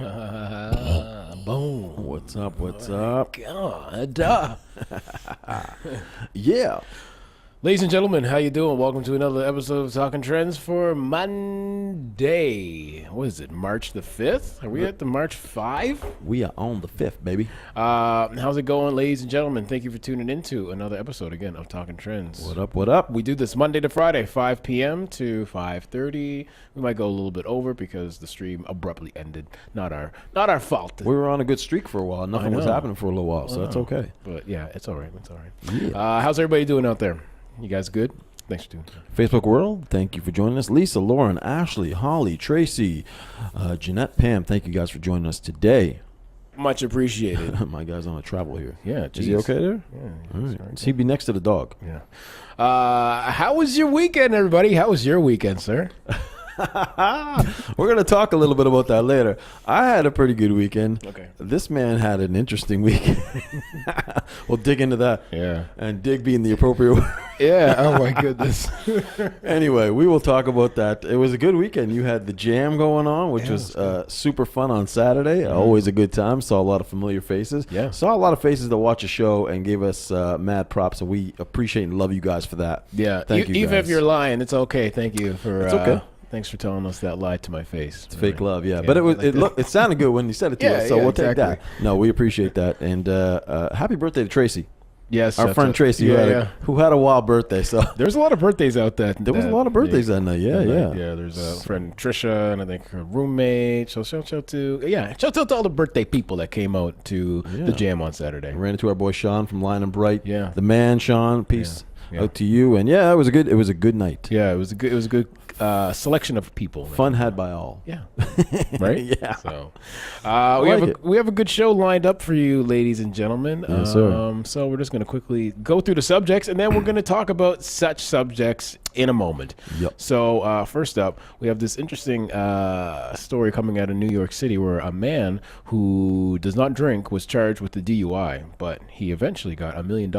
Boom. What's up? What's up? God. Yeah. Ladies and gentlemen, how you doing? Welcome to another episode of Talking Trends for Monday. What is it, March the 5th? Are we at the March 5? We are on the 5th, baby. How's it going, ladies and gentlemen? Thank you for tuning into another episode, again, of Talking Trends. What up? What up? We do this Monday to Friday, 5 p.m. to 5:30. We might go a little bit over because the stream abruptly ended. Not our fault. We were on a good streak for a while. Nothing was happening for a little while, so that's okay. But yeah, it's all right. It's all right. Yeah. How's everybody doing out there? You guys good? Thanks for doing that. Facebook world, thank you for joining us. Lisa, Lauren, Ashley, Holly, Tracy, Jeanette, Pam, thank you guys for joining us today. Much appreciated. My guy's on a travel here. Yeah, Is he okay there? Yeah. All right. So he'd be next to the dog. Yeah. How was your weekend, everybody? How was your weekend, sir? We're going to talk a little bit about that later. I had a pretty good weekend. Okay. This man had an interesting weekend. We'll dig into that. Yeah. And dig being the appropriate word. Yeah. Oh, my goodness. Anyway, we will talk about that. It was a good weekend. You had the jam going on, which was super fun on Saturday. Always a good time. Saw a lot of familiar faces. Yeah. Saw a lot of faces that watch the show and gave us mad props. And we appreciate and love you guys for that. Yeah. Thank you, even guys. if you're lying, it's okay. Thank you for. It's okay. Thanks for telling us that lie to my face. It's fake love, yeah. But it sounded good when you said it to us, so we'll take that. No, we appreciate that. And happy birthday to Tracy. Yes. Our friend Tracy, who had a wild birthday. So there's a lot of birthdays out there. There was a lot of birthdays that night. Yeah. Yeah, there's a friend Trisha, and I think her roommate. So shout out to all the birthday people that came out to the jam on Saturday. Ran into our boy Sean from Line and Bright. Yeah. The man, Sean. Peace out to you. And yeah, it was a good night. Yeah, it was a good selection of people. Fun had by all. Yeah. Right? Yeah. So we have a good show lined up for you, ladies and gentlemen. Yes, sir. So we're just going to quickly go through the subjects, and then we're going to talk about such subjects in a moment. Yep. So first up, we have this interesting story coming out of New York City where a man who does not drink was charged with the DUI, but he eventually got $1 million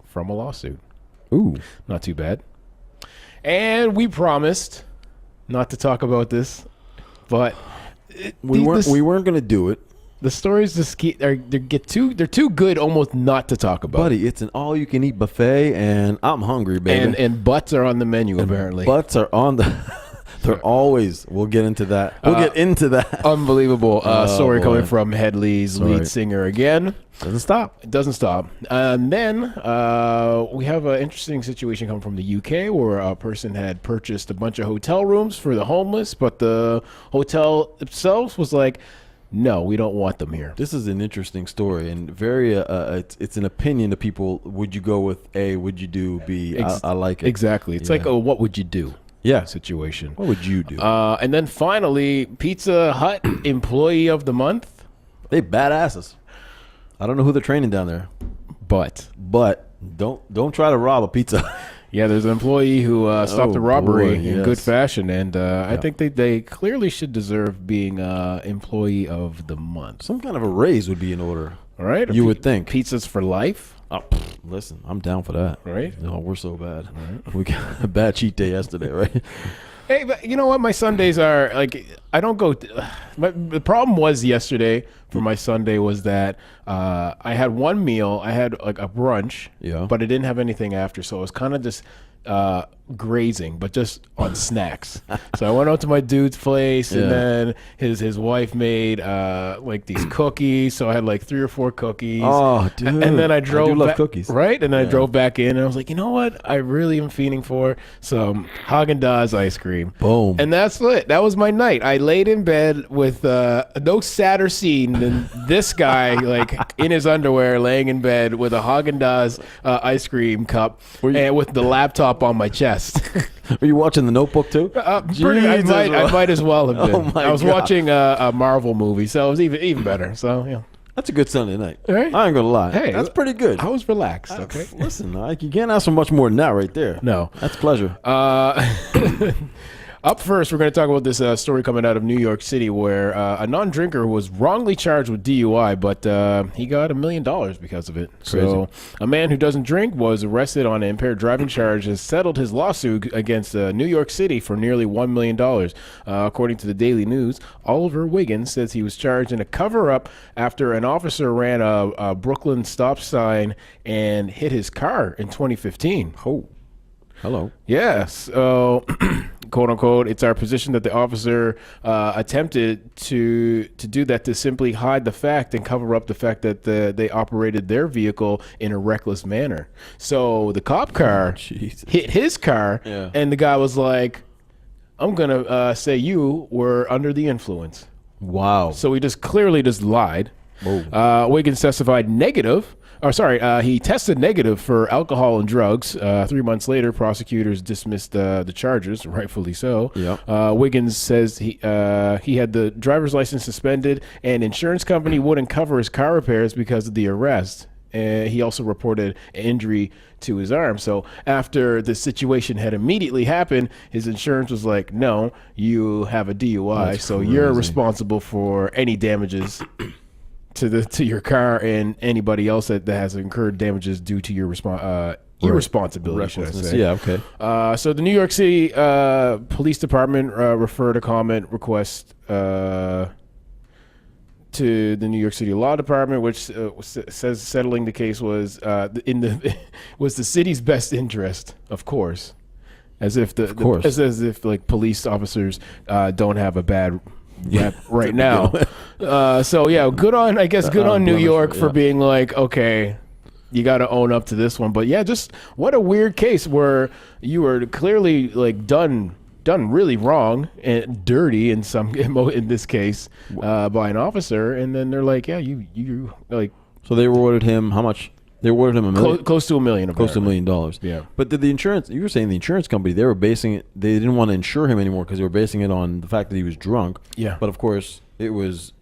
from a lawsuit. Ooh. Not too bad. And we promised not to talk about this, but We weren't going to do it. the stories they're too good almost not to talk about. Buddy, it's an all-you-can-eat buffet, and I'm hungry, baby. And butts are on the menu, apparently. Butts are on the... They're always... We'll get into that. We'll get into that. Unbelievable story boy. coming from Hedley's lead singer again. Doesn't stop. It doesn't stop. And then we have an interesting situation coming from the UK where a person had purchased a bunch of hotel rooms for the homeless, but the hotel itself was like, no, we don't want them here. This is an interesting story, and very it's an opinion to people. Would you go with A? Would you do B? I like it. Exactly. It's like, what would you do? Yeah. Situation. What would you do? And then finally, Pizza Hut Employee of the Month. They badasses. I don't know who they're training down there, But don't try to rob a pizza. yeah, there's an employee who stopped a robbery boy, in yes. good fashion, and I think they clearly should deserve being Employee of the Month. Some kind of a raise would be in order. All right, You would think. pizzas for life. Oh, listen, I'm down for that. Right. No, we're so bad. Right. We got a bad cheat day yesterday, right? Hey, but you know what? My Sundays are like I don't go. The problem was yesterday for my Sunday was that I had one meal. I had like a brunch, but I didn't have anything after, so it was kind of just grazing, but just on snacks. So I went out to my dude's place, and then his wife made like these cookies. So I had like 3 or 4 cookies. Oh, dude! And then I drove. I do love cookies, right? And then I drove back in, and I was like, you know what? I really am feeding for some Hoggard ice cream. Boom! And that's it. That was my night. I laid in bed with no sadder scene than this guy, like in his underwear, laying in bed with a Haagen-Dazs ice cream cup and with the laptop on my chest. Are you watching The Notebook too? I might as well have been. I was watching a Marvel movie, so it was even better. So yeah. That's a good Sunday night. Right? I ain't gonna lie. Hey, that's pretty good. I was relaxed. Okay. Listen, you can't ask for much more than that right there. No. That's pleasure. Up first, we're going to talk about this story coming out of New York City where a non-drinker was wrongly charged with DUI, but he got $1 million because of it. Crazy. So a man who doesn't drink was arrested on an impaired driving charge and settled his lawsuit against New York City for nearly $1 million. According to the Daily News, Oliver Wiggins says he was charged in a cover-up after an officer ran a Brooklyn stop sign and hit his car in 2015. Oh, hello. Yes. So, quote unquote, it's our position that the officer attempted to do that to simply hide the fact and cover up the fact that they operated their vehicle in a reckless manner. So the cop car hit his car, and the guy was like, I'm going to say you were under the influence. Wow. So he just clearly just lied. Wiggins testified negative. He tested negative for alcohol and drugs. 3 months later, prosecutors dismissed the charges, rightfully so. Yep. Wiggins says he had the driver's license suspended, and insurance company wouldn't cover his car repairs because of the arrest. He also reported an injury to his arm. So after the situation had immediately happened, his insurance was like, no, you have a DUI, so you're responsible for any damages to your car and anybody else that has incurred damages due to your irresponsibility, should I say. Yeah, okay. So the New York City Police Department referred a comment request to the New York City Law Department, which says settling the case was was the city's best interest, of course, as if as if like police officers don't have a bad rep right now. So yeah, good on New York for being like, okay, you got to own up to this one. But yeah, just what a weird case where you were clearly like done really wrong and dirty in this case by an officer, and then they're like, yeah, you like. So they rewarded him how much? They awarded him $1 million. Close to $1 million. Close to $1 million. Yeah. But did the insurance? You were saying the insurance company, they were basing it. They didn't want to insure him anymore because they were basing it on the fact that he was drunk. Yeah. But of course, there was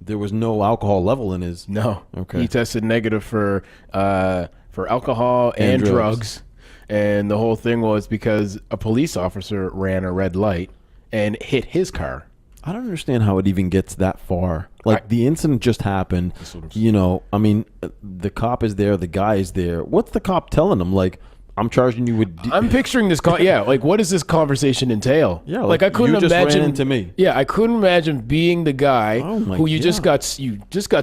no alcohol level in his. No. Okay. He tested negative for alcohol and drugs. And the whole thing was because a police officer ran a red light and hit his car. I don't understand how it even gets that far. Like, the incident just happened. You know, I mean, the cop is there. The guy is there. What's the cop telling him? Like, I'm charging you with... I'm picturing this... like, what does this conversation entail? Yeah, like I couldn't you just imagine... ran into me. Yeah, I couldn't imagine being the guy who you just got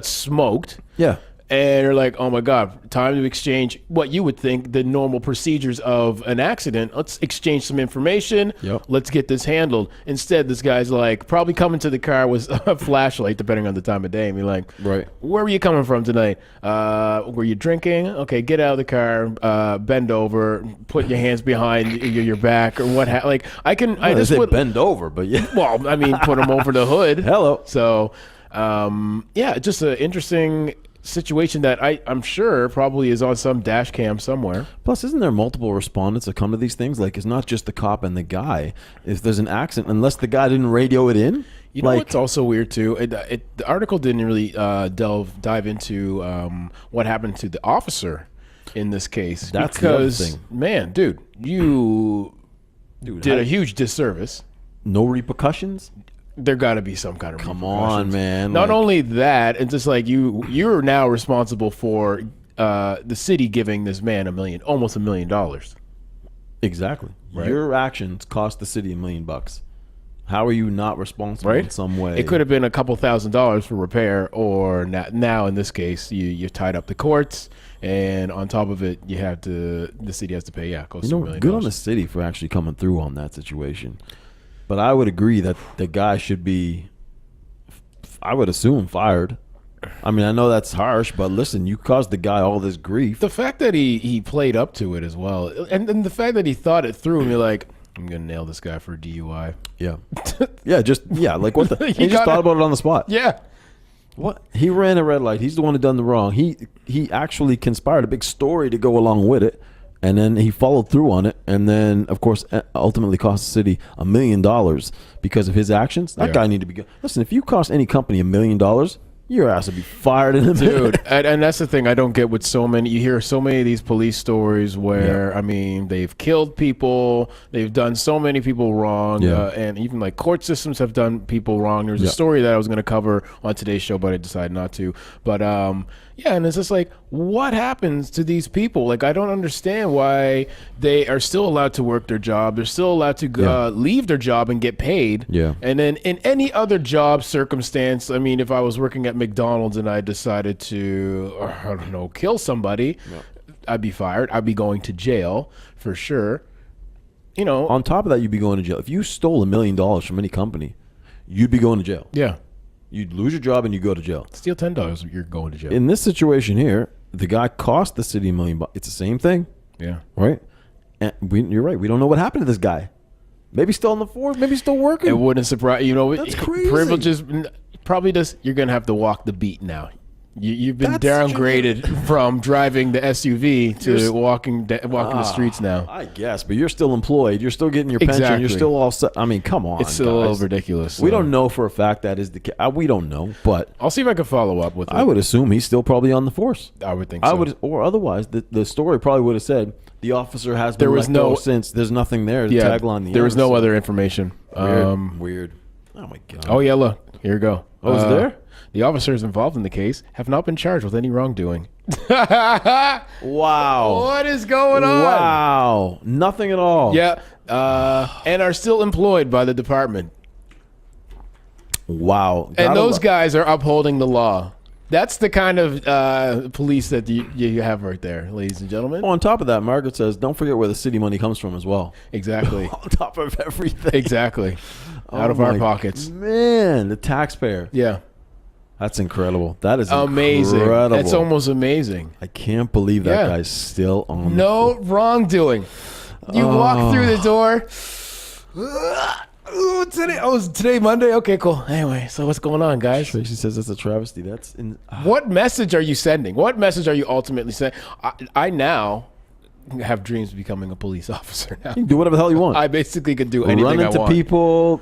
smoked. Yeah. And you're like, oh my God, time to exchange what you would think the normal procedures of an accident. Let's exchange some information. Yep. Let's get this handled. Instead, this guy's like probably coming to the car with a flashlight, depending on the time of day. And be like, right, where were you coming from tonight? Were you drinking? Okay, get out of the car, bend over, put your hands behind your back or what? Like I just put bend over, but yeah. Well, I mean, put them over the hood. Hello. So, yeah, just an interesting situation that I'm sure probably is on some dash cam somewhere. Plus, isn't there multiple respondents that come to these things? Like, it's not just the cop and the guy. If there's an accident, unless the guy didn't radio it in. You know what's also weird too? The article didn't really dive into what happened to the officer in this case. That's because, the other thing. Man, dude, you did a huge disservice. No repercussions? There got to be some kind of Come on, man. Not only that, it's just like you're now responsible for the city giving this man almost $1 million. Exactly. Right? Your actions cost the city $1 million. How are you not responsible in some way? It could have been a couple $1,000s for repair, or now in this case, you tied up the courts, and on top of it, the city has to pay close to $1 million. Good on the city for actually coming through on that situation. But I would agree that the guy should be, I would assume, fired. I mean, I know that's harsh, but listen, you caused the guy all this grief. The fact that he played up to it as well, and the fact that he thought it through, and you're like, I'm going to nail this guy for DUI. Yeah. Like what the? He just thought about it on the spot. Yeah. What? He ran a red light. He's the one who done the wrong. He actually conspired a big story to go along with it. And then he followed through on it, and then, of course, ultimately cost the city $1 million because of his actions. That guy need to be. Listen, if you cost any company $1 million, Your ass would be fired in a minute. Dude, and that's the thing I don't get with so many. You hear so many of these police stories where, I mean, they've killed people. They've done so many people wrong. And even like court systems have done people wrong. There's a story that I was going to cover on today's show, but I decided not to. But yeah, and it's just like, what happens to these people? Like, I don't understand why they are still allowed to work their job. They're still allowed to leave their job and get paid. Yeah. And then in any other job circumstance, I mean, if I was working at McDonald's and I decided to, I don't know, kill somebody, I'd be fired. I'd be going to jail for sure. You know. On top of that, you'd be going to jail. If you stole $1 million from any company, you'd be going to jail. Yeah. You'd lose your job and you go to jail. Steal $10, you're going to jail. In this situation here, the guy cost the city $1 million. It's the same thing. Yeah. Right? And you're right. We don't know what happened to this guy. Maybe still on the force. Maybe still working. It wouldn't surprise you. Know, that's crazy. Privileges probably just you're gonna have to walk the beat now. You've been downgraded from driving the SUV to walking the streets now. I guess, but you're still employed. You're still getting your pension. You're still all set. I mean, come on. It's still a little ridiculous. We don't know for a fact that is the case. We don't know, but I'll see if I can follow up with it. I would assume he's still probably on the force. I would think so. Or otherwise, the story probably would have said the officer has been let go since there's nothing there to tagline the There was no other information. Weird. Oh, my God. Oh, yeah, look. Here you go. Oh, is there? The officers involved in the case have not been charged with any wrongdoing. Wow. What is going on? Wow. Nothing at all. Yeah. And are still employed by the department. Wow. And those guys are upholding the law. That's the kind of police that you have right there, ladies and gentlemen. On top of that, Margaret says, don't forget where the city money comes from as well. Exactly. On top of everything. Exactly. Out of our pockets. Man, the taxpayer. Yeah. That's incredible. That is amazing. Incredible. That's almost amazing. I can't believe that guy's still on. No wrongdoing. You walk through the door. Today Monday? Okay, cool. Anyway, so what's going on, guys? Tracy says that's a travesty. What message are you sending? What message are you ultimately sending? I now have dreams of becoming a police officer now. You can do whatever the hell you want. I basically could do anything Run I into want. people,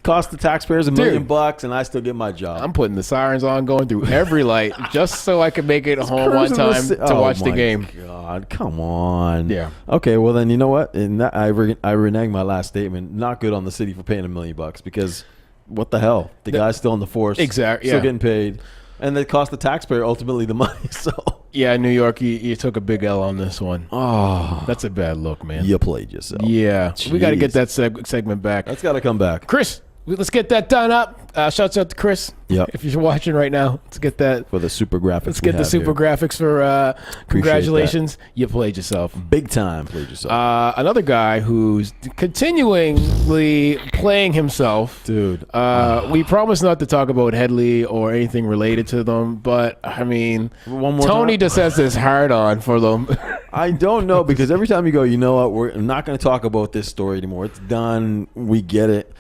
cost the taxpayers $1 million, and I still get my job. I'm putting the sirens on, going through every light, just so I can make it home on time to watch the game. God, come on. Yeah. Okay, well then, you know what? And I renege my last statement. Not good on the city for paying $1 million because what the hell? The guy's still in the force. Exactly. Still getting paid. And they cost the taxpayer ultimately the money. So yeah, New York, you took a big L on this one. Oh, that's a bad look, man. You played yourself. Yeah, we got to get that segment back. That's got to come back. Chris, let's get that done up. Shouts out to Chris. Yep. If you're watching right now, let's get that. For the super graphics. Let's get the super graphics for congratulations. You played yourself. Big time played yourself. Another guy who's continually playing himself. Dude. We promise not to talk about Hedley or anything related to them, but I mean, Tony just has this hard on for them. I don't know, because every time you go, you know what, we're not going to talk about this story anymore. It's done. We get it.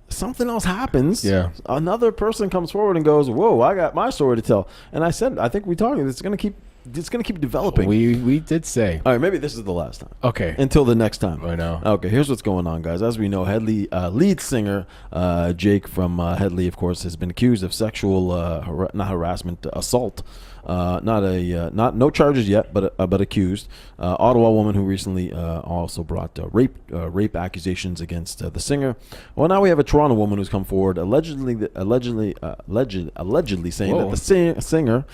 Something else happens. Yeah. Another person comes forward and goes, "Whoa, I got my story to tell." And I said, I think we talked. It's going to keep developing. We did say. All right, maybe this is the last time. Okay. Until the next time. I know. Okay, here's what's going on, guys. As we know, Hedley lead singer Jake from Hedley, of course, has been accused of sexual not harassment, assault. No charges yet, but accused. Ottawa woman who recently also brought rape accusations against the singer. Well, now we have a Toronto woman who's come forward allegedly saying that the singer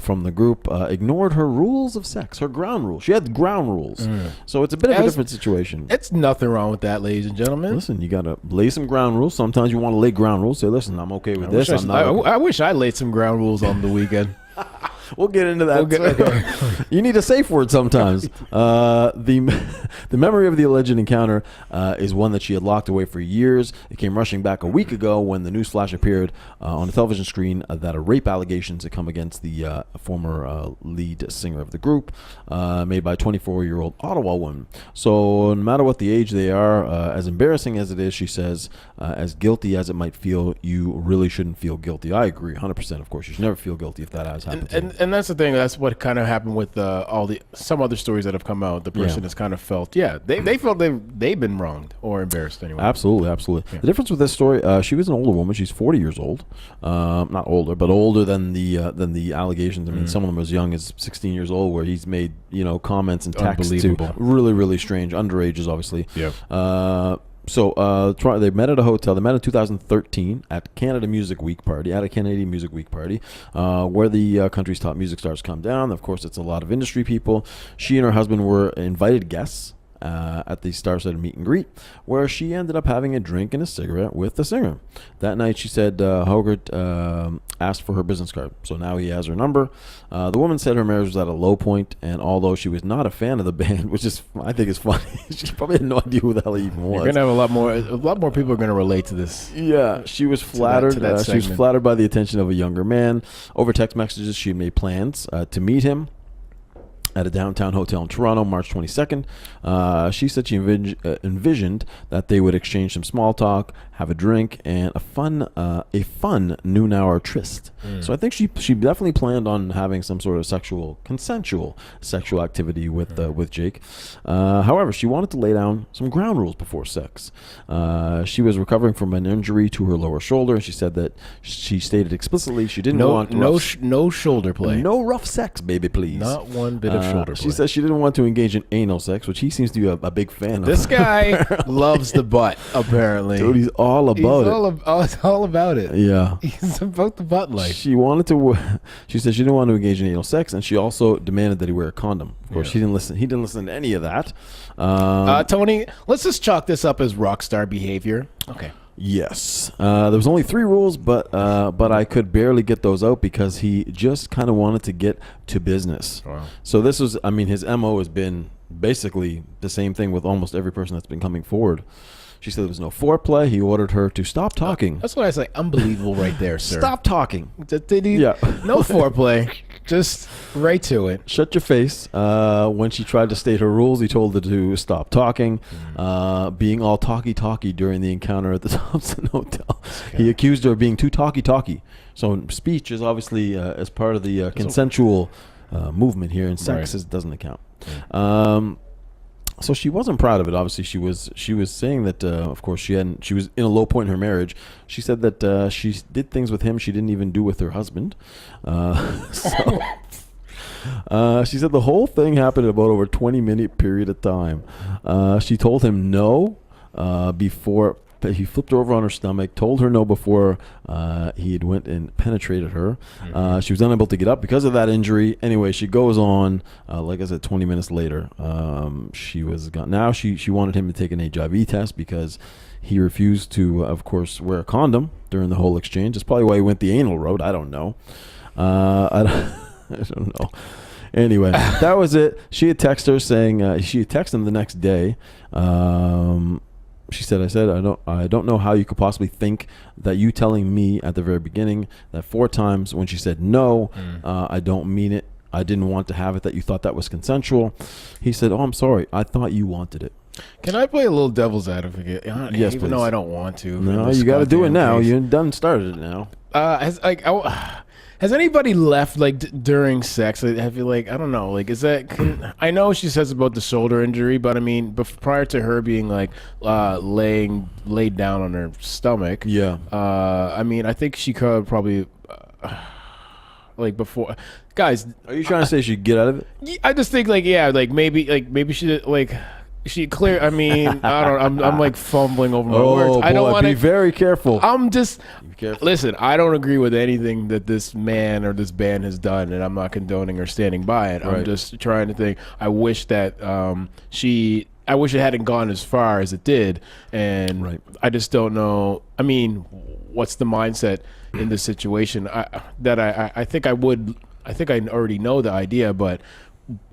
from the group ignored her rules of sex, her ground rules. She had ground rules, so it's a bit of a different situation. It's nothing wrong with that, ladies and gentlemen. Listen, you gotta lay some ground rules. Sometimes you want to lay ground rules. Say, listen, I'm okay with this. I wish I laid some ground rules on the weekend. We'll get into that. You need a safe word sometimes. The memory of the alleged encounter is one that she had locked away for years. It came rushing back a week ago when the newsflash appeared on the television screen that a rape allegations had come against the former lead singer of the group, made by a 24-year-old Ottawa woman. So no matter what the age they are, as embarrassing as it is, she says, as guilty as it might feel, you really shouldn't feel guilty. I agree 100%. Of course, you should never feel guilty if that has happened. that's the thing. That's what kind of happened with some other stories that have come out. The person has kind of felt, they felt they've been wronged or embarrassed anyway. Absolutely. Yeah. The difference with this story, she was an older woman. She's 40 years old, not older, but older than the allegations. I mean, some of them as young as 16 years old, where he's made comments and texts to really, really strange underages, obviously. Yeah. So they met at a hotel. They met in 2013 at a Canadian Music Week party, where the country's top music stars come down. Of course, it's a lot of industry people. She and her husband were invited guests at the star-studded meet and greet, where she ended up having a drink and a cigarette with the singer. That night, she said Hoggard asked for her business card, so now he has her number. The woman said her marriage was at a low point, and although she was not a fan of the band, which is I think is funny, she probably had no idea who the hell he even was. You're gonna have a lot more people are gonna relate to this. Yeah, she was flattered. She was flattered by the attention of a younger man. Over text messages, she made plans to meet him at a downtown hotel in Toronto, March 22nd. She said she envisioned that they would exchange some small talk, have a drink, and a fun noon hour tryst. So I think she definitely planned on having some sort of consensual sexual activity with Jake. However, she wanted to lay down some ground rules before sex. She was recovering from an injury to her lower shoulder, and she said that she stated explicitly she didn't want no shoulder play, no rough sex, baby, please. Not one bit of shoulder play. She says she didn't want to engage in anal sex, which he seems to be a big fan of. This guy loves the butt, apparently. Dude, he's all about it. He's all about it. Yeah. He's about the butt life. She said she didn't want to engage in anal sex, and she also demanded that he wear a condom. Of course, he didn't listen to any of that. Tony, let's just chalk this up as rock star behavior. Okay. Yes. There was only 3 rules, but I could barely get those out because he just kind of wanted to get to business. Wow. So this was, his MO has been basically the same thing with almost every person that's been coming forward. She said there was no foreplay. He ordered her to stop talking. That's what I say. Unbelievable right there, sir. Stop talking. No foreplay. Just right to it. Shut your face. When she tried to state her rules, he told her to stop talking, being all talky during the encounter at the Thompson Hotel. Okay. He accused her of being too talky. So speech is obviously as part of the consensual movement here, and sex doesn't account. Yeah. So she wasn't proud of it. Obviously, she was saying that, of course, she was in a low point in her marriage. She said that she did things with him she didn't even do with her husband. She said the whole thing happened in about over a 20-minute period of time. She told him no before he flipped her over on her stomach, told her no before he had went and penetrated her. She was unable to get up because of that injury. Anyway, she goes on, like I said, 20 minutes later, she was gone. Now she wanted him to take an HIV test because he refused to, of course, wear a condom during the whole exchange. That's probably why he went the anal road. I don't know. I don't know. Anyway, that was it. She had texted her saying, she had texted him the next day. She said, I don't know how you could possibly think that you telling me at the very beginning that 4 times when she said no, I don't mean it. I didn't want to have it, that you thought that was consensual. He said, oh, I'm sorry. I thought you wanted it. Can I play a little devil's advocate? Yes, even though I don't want to. No, you got to do it now. You done started it now. Has anybody left during sex? I feel like, I don't know. Is that? I know she says about the shoulder injury, but I mean, prior to her being laid down on her stomach. Yeah. I mean, I think she could probably before. Guys, are you trying to say she could get out of it? I just think maybe she did She clear. I mean, I don't. I'm fumbling over my words. I don't want to be very careful. I'm just listen. I don't agree with anything that this man or this band has done, and I'm not condoning or standing by it. Right. I'm just trying to think. I wish that I wish it hadn't gone as far as it did, and I just don't know. I mean, what's the mindset in this situation? I think I would. I think I already know the idea, but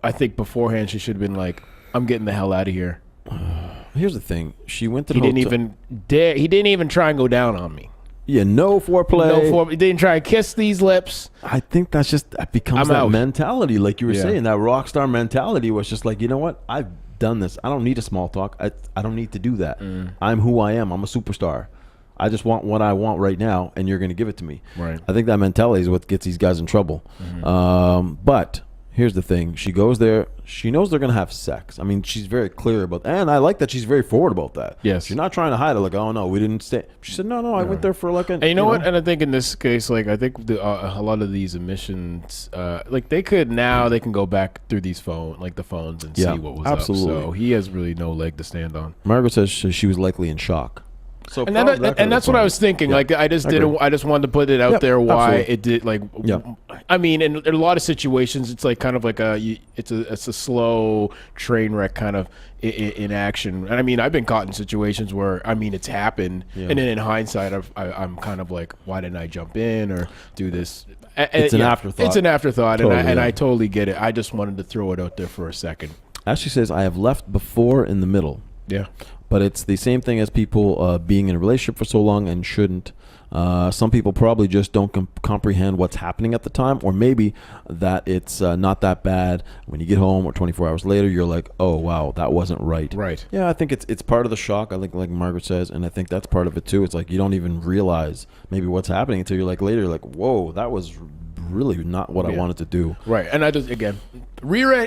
I think beforehand she should have been like, I'm getting the hell out of here. Here's the thing. She went to the hotel. He didn't even try and go down on me. Yeah, no foreplay. He didn't try and kiss these lips. I think that becomes that mentality, like you were saying, that rock star mentality was just like, you know what? I've done this. I don't need a small talk. I don't need to do that. I'm who I am. I'm a superstar. I just want what I want right now, and you're going to give it to me. Right. I think that mentality is what gets these guys in trouble. But here's the thing. She goes there. She knows they're going to have sex. I mean, she's very clear about that. And I like that she's very forward about that. Yes. She's not trying to hide it. Like, oh, no, we didn't stay. She said, no, I went there for like an... And you know what? And I think in this case, like, I think a lot of these admissions, like, they can go back through these the phones and see what was absolutely. up. So he has really no leg to stand on. Margaret says she was likely in shock. So and that's what I was thinking. Yeah. Like I just wanted to put it out there why it did. Like, I mean, in a lot of situations, it's like kind of like it's a slow train wreck kind of in action. And I mean, I've been caught in situations where it's happened, and then in hindsight, I'm kind of like, why didn't I jump in or do this? It's an afterthought. It's an afterthought, totally, and I totally get it. I just wanted to throw it out there for a second. As she says, I have left before in the middle. Yeah. But it's the same thing as people being in a relationship for so long and shouldn't. Some people probably just don't comprehend what's happening at the time, or maybe that it's not that bad. When you get home or 24 hours later, you're like, oh, wow, that wasn't right. Right. Yeah, I think it's part of the shock, I think, like Margaret says, and I think that's part of it, too. It's like you don't even realize maybe what's happening until you're like later, you're like, whoa, that was really not what I wanted to do. Right. And I just, again,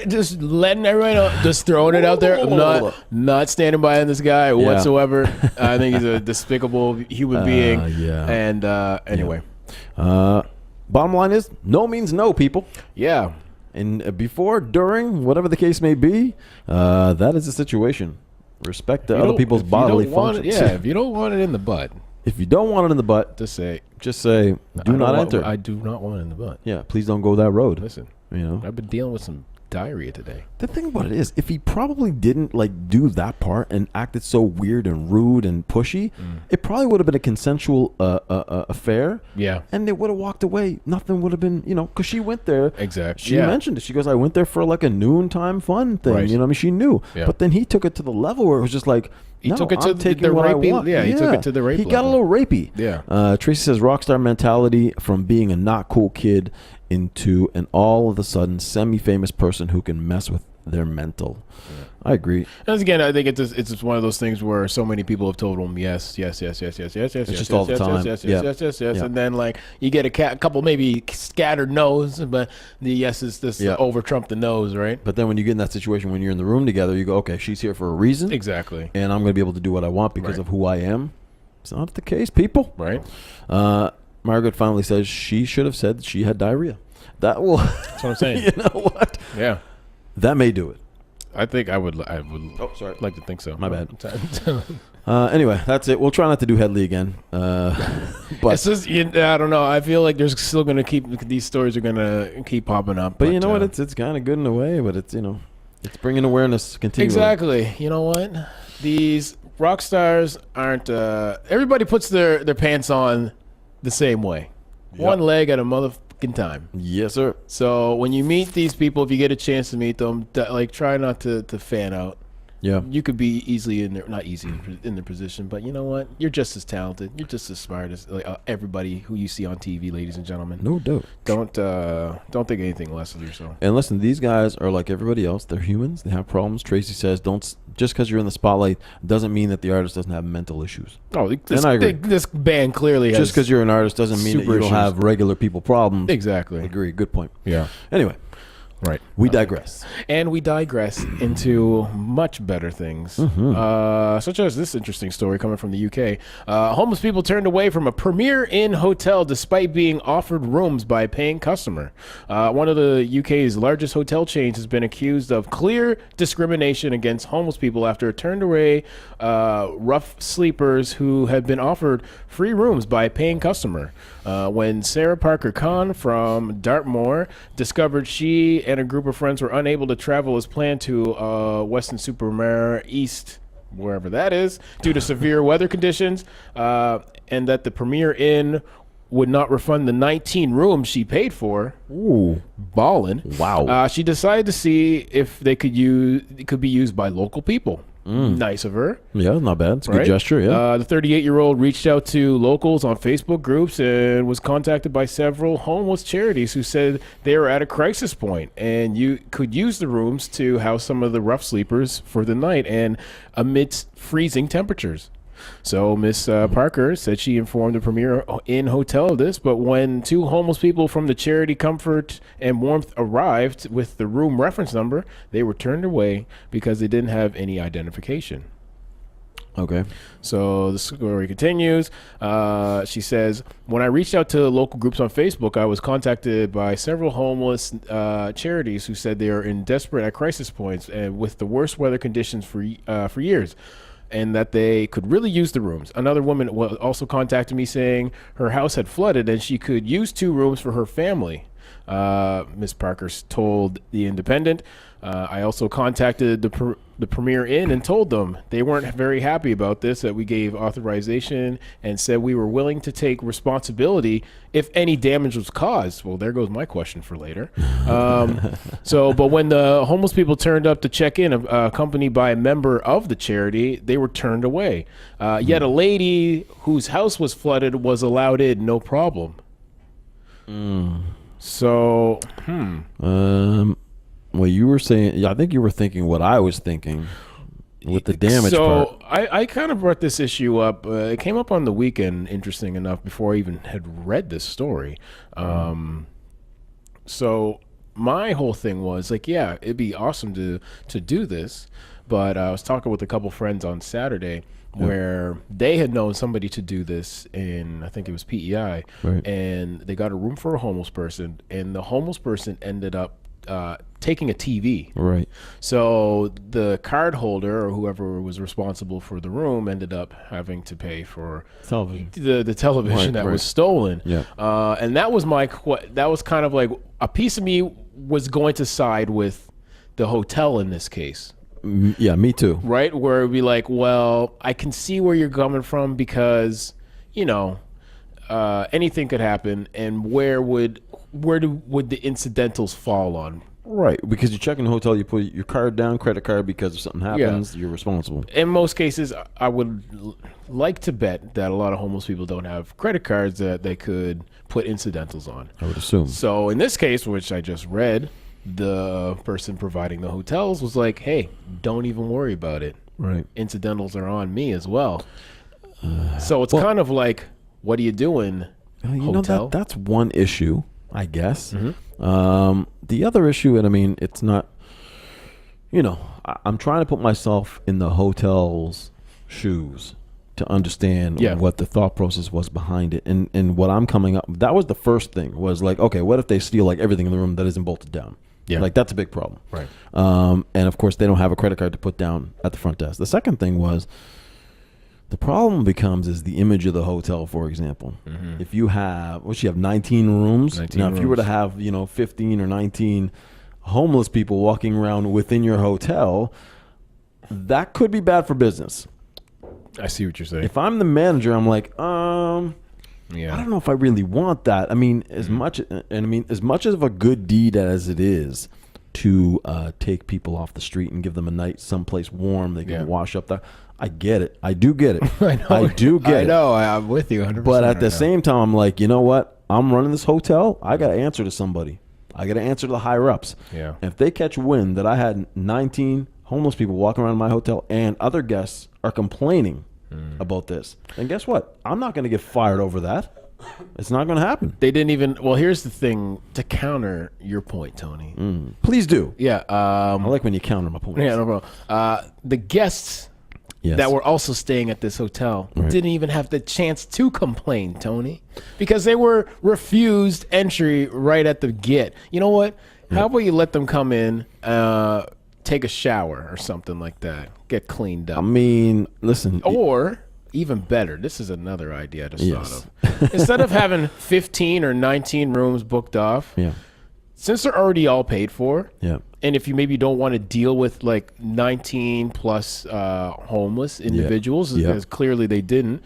just letting everyone know, just throwing it out there. I'm not standing behind this guy whatsoever. I think he's a despicable human being. And anyway. Bottom line is, no means no, people. Yeah. And before, during, whatever the case may be, that is the situation. Respect to other people's bodily functions. If you don't want it in the butt. If you don't want it in the butt, just say, do not enter. I do not want it in the butt. Yeah, please don't go that road. Listen, I've been dealing with some diarrhea today. The thing about it is, if he probably didn't do that part and acted so weird and rude and pushy, it probably would have been a consensual affair. Yeah. And they would have walked away. Nothing would have been, because she went there. Exactly. She mentioned it. She goes, I went there for like a noontime fun thing. Right. She knew. Yeah. But then he took it to the level where it was just like, he took it to the rapey. Yeah, he took it to the rape. He got a little rapey. Yeah. Tracy says rockstar mentality from being a not cool kid into an all of a sudden semi-famous person who can mess with their mental. Yeah. I agree. And again, I think it's just one of those things where so many people have told him yes. It's just all the time. Yes. And then like you get a couple maybe scattered no's, but the yeses just over trump the no's, right? But then when you get in that situation when you're in the room together, you go, okay, she's here for a reason. Exactly. And I'm going to be able to do what I want because of who I am. It's not the case, people. Right. Margaret finally says she should have said she had diarrhea. That will. That's what I'm saying. You know what? Yeah. That may do it. I think I would. Oh, sorry. Like to think so. My bad. Anyway, that's it. We'll try not to do Hedley again. But it's just, I don't know. I feel like there's still going to these stories are going to keep popping up. But you know what? It's kind of good in a way. But it's it's bringing awareness continually. Exactly. You know what? These rock stars aren't. Everybody puts their pants on the same way. Yep. One leg at a motherfucking time. Yes, sir. So when you meet these people, if you get a chance to meet them, try not to fan out. Yeah. You could be easily in there, not easy in their position, but you know what? You're just as talented. You're just as smart as everybody who you see on TV, ladies and gentlemen. No doubt. Don't think anything less of yourself. And listen, these guys are like everybody else. They're humans. They have problems. Tracy says, just because you're in the spotlight doesn't mean that the artist doesn't have mental issues. Oh, this band clearly has. Just because you're an artist doesn't mean that you don't have regular people problems. Exactly. I agree. Good point. Yeah. Anyway. Right. We digress. And we digress into much better things, such as this interesting story coming from the UK. Homeless people turned away from a Premier Inn hotel despite being offered rooms by a paying customer. One of the UK's largest hotel chains has been accused of clear discrimination against homeless people after it turned away rough sleepers who had been offered free rooms by a paying customer. When Sarah Parker Khan from Dartmoor discovered she and a group of friends were unable to travel as planned to Weston-super-Mare East, wherever that is, due to severe weather conditions, and that the Premier Inn would not refund the 19 rooms she paid for. Ooh, ballin'! Wow. She decided to see if they could be used by local people. Nice of her. Yeah, not bad. It's a good gesture, yeah. The 38-year-old reached out to locals on Facebook groups and was contacted by several homeless charities who said they were at a crisis point and you could use the rooms to house some of the rough sleepers for the night and amidst freezing temperatures. So Miss Parker said she informed the Premier Inn Hotel of this, but when 2 homeless people from the charity Comfort and Warmth arrived with the room reference number, they were turned away because they didn't have any identification. Okay. So the story continues. She says, when I reached out to local groups on Facebook, I was contacted by several homeless charities who said they are in desperate at crisis points and with the worst weather conditions for years, and that they could really use the rooms. Another woman also contacted me saying her house had flooded and she could use 2 rooms for her family. Ms. Parker told The Independent. I also contacted the Premier Inn and told them they weren't very happy about this, that we gave authorization and said we were willing to take responsibility if any damage was caused. Well, there goes my question for later. But when the homeless people turned up to check in, accompanied by a member of the charity, they were turned away. Yet a lady whose house was flooded was allowed in, no problem. So, well, you were saying, I think you were thinking what I was thinking with the damage part. So I kind of brought this issue up. It came up on the weekend, interesting enough, before I even had read this story. So my whole thing was like, yeah, it'd be awesome to do this. But I was talking with a couple friends on Saturday where they had known somebody to do this in, I think it was PEI, and they got a room for a homeless person, and the homeless person ended up taking a TV. Right. So the card holder or whoever was responsible for the room ended up having to pay for television. The television that was stolen. Yeah. And that was that was kind of like a piece of me was going to side with the hotel in this case. Yeah, me too. Right? Where it'd be like, well, I can see where you're coming from because, anything could happen, and where would the incidentals fall on? Right, because you check in the hotel, you put your card down, credit card, because if something happens, you're responsible. In most cases, I would like to bet that a lot of homeless people don't have credit cards that they could put incidentals on. I would assume. So in this case, which I just read, the person providing the hotels was like, hey, don't even worry about it. Right. Incidentals are on me as well. So it's kind of like, what are you doing, hotel? That's one issue, I guess. Mm-hmm. The other issue, and I mean, it's not, I'm trying to put myself in the hotel's shoes to understand what the thought process was behind it. And what I'm coming up, that was the first thing, was like, okay, what if they steal like everything in the room that isn't bolted down? Yeah. Like, that's a big problem. Right. And of course, they don't have a credit card to put down at the front desk. The second thing was, the problem is the image of the hotel, for example. Mm-hmm. If you have, you have 19 rooms? If you were to have, 15 or 19 homeless people walking around within your hotel, that could be bad for business. I see what you're saying. If I'm the manager, I'm like, I don't know if I really want that. I mean, as much of a good deed as it is to take people off the street and give them a night someplace warm they can wash up there, I get it. I do get it. I do get it. I know. I'm with you 100%. But at the same time, I'm like, you know what? I'm running this hotel. I got to answer to somebody. I got to answer to the higher ups. Yeah. And if they catch wind that I had 19 homeless people walking around my hotel and other guests are complaining about this, then guess what? I'm not going to get fired over that. It's not going to happen. They didn't even. Well, here's the thing to counter your point, Tony. Please do. Yeah. I like when you counter my points. Yeah, no problem. The guests that were also staying at this hotel didn't even have the chance to complain, Tony, because they were refused entry right at the gate. You know what? How about you let them come in, take a shower or something like that, get cleaned up? I mean, listen. Or even better, this is another idea I just thought of. Instead of having 15 or 19 rooms booked off, since they're already all paid for, and if you maybe don't want to deal with like 19 plus homeless individuals, as clearly they didn't,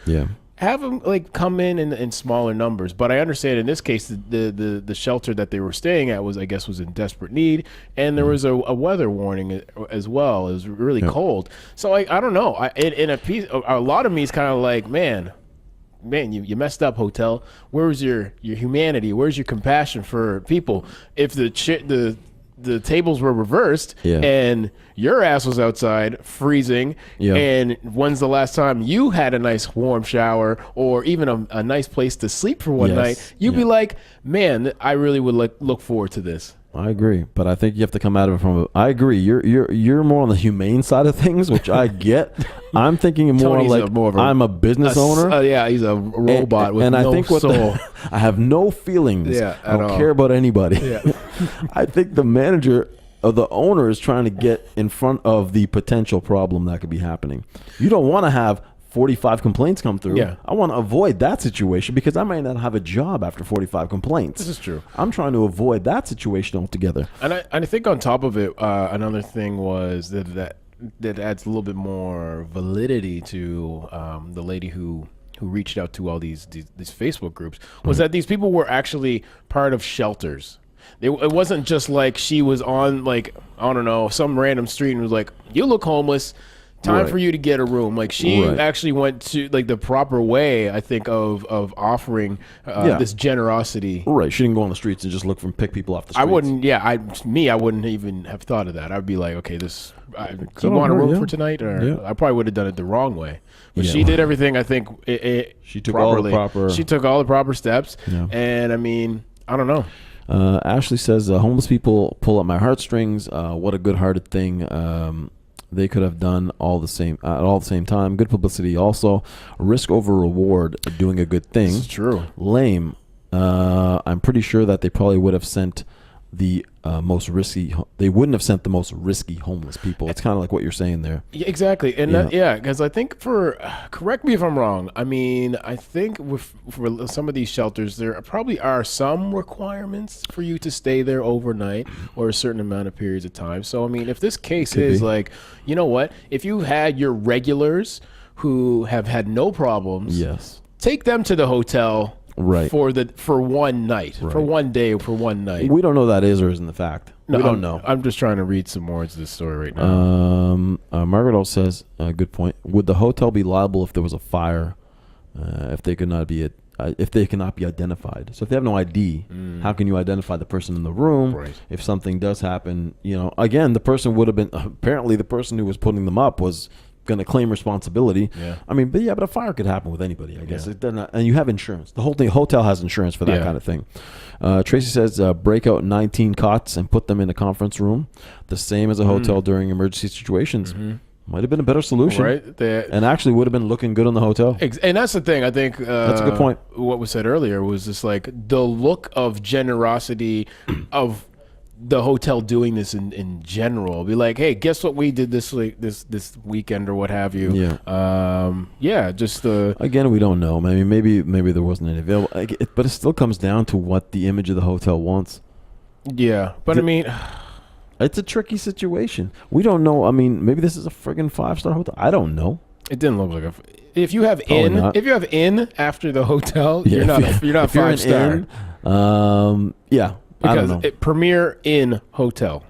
have them like come in smaller numbers. But I understand in this case the shelter that they were staying at was in desperate need, and there was a weather warning as well. It was really cold, so I don't know. A lot of me is kind of like, man, you messed up, hotel. Where's your humanity? Where's your compassion for people? If the the tables were reversed, and your ass was outside freezing. And when's the last time you had a nice warm shower or even a nice place to sleep for one night? You'd be like, man, I really would look forward to this. I agree, but I think you have to come at it from. I agree. You're more on the humane side of things, which I get. I'm thinking more like I'm a business owner. He's a robot with and no I think soul. I have no feelings. I don't care about anybody. I think the manager or the owner is trying to get in front of the potential problem that could be happening. You don't want to have 45 complaints come through. I want to avoid that situation because I might not have a job after 45 complaints. This is true. I'm trying to avoid that situation altogether. And I think on top of it, another thing was that adds a little bit more validity to the lady who reached out to all these Facebook groups was that these people were actually part of shelters. It wasn't just like she was on, like, I don't know, some random street and was like, you look homeless. Time for you to get a room. Like she actually went to like the proper way, I think, of offering this generosity. Right. She didn't go on the streets and just pick people off the streets. I wouldn't. Yeah. I wouldn't even have thought of that. I'd be like, okay, do you want a room for tonight? Or I probably would have done it the wrong way. But she did everything. I think she took properly. She took all the proper steps. And I mean, I don't know. Ashley says, homeless people pull at my heartstrings. What a good-hearted thing. They could have done all the same at all the same time. Good publicity also. Risk over reward doing a good thing. This is true. Lame. I'm pretty sure that they probably would have sent the most risky. They wouldn't have sent the most risky homeless people. It's kind of like what you're saying there. Yeah, exactly. And because I think correct me if I'm wrong. I mean, I think for some of these shelters, there probably are some requirements for you to stay there overnight or a certain amount of periods of time. So, I mean, if this case is like, you know what, if you had your regulars who have had no problems, take them to the hotel. For one night, for one day, for one night. We don't know that is or isn't the fact. No, we don't know. I'm just trying to read some more into this story right now. Margaret also says, good point. Would the hotel be liable if there was a fire, if they cannot be identified? So if they have no ID, how can you identify the person in the room? If something does happen, again, the person would have been apparently the person who was putting them up was going to claim responsibility. I mean, but a fire could happen with anybody, I guess. It doesn't, and you have insurance. The whole thing, hotel has insurance for that kind of thing. Tracy says, break out 19 cots and put them in a conference room, the same as a hotel during emergency situations. Might have been a better solution, and actually would have been looking good on the hotel. And that's the thing. I think that's a good point. What was said earlier was just like the look of generosity of the hotel doing this in general. Be like, hey, guess what we did this weekend or what have you. Just again, we don't know. I mean, maybe there wasn't any available, but it still comes down to what the image of the hotel wants. But I mean, it's a tricky situation. We don't know. I mean, maybe this is a friggin' 5-star hotel. I don't know. It didn't look like if you have in after the hotel, you're not 5-star. Because Premier Inn Hotel.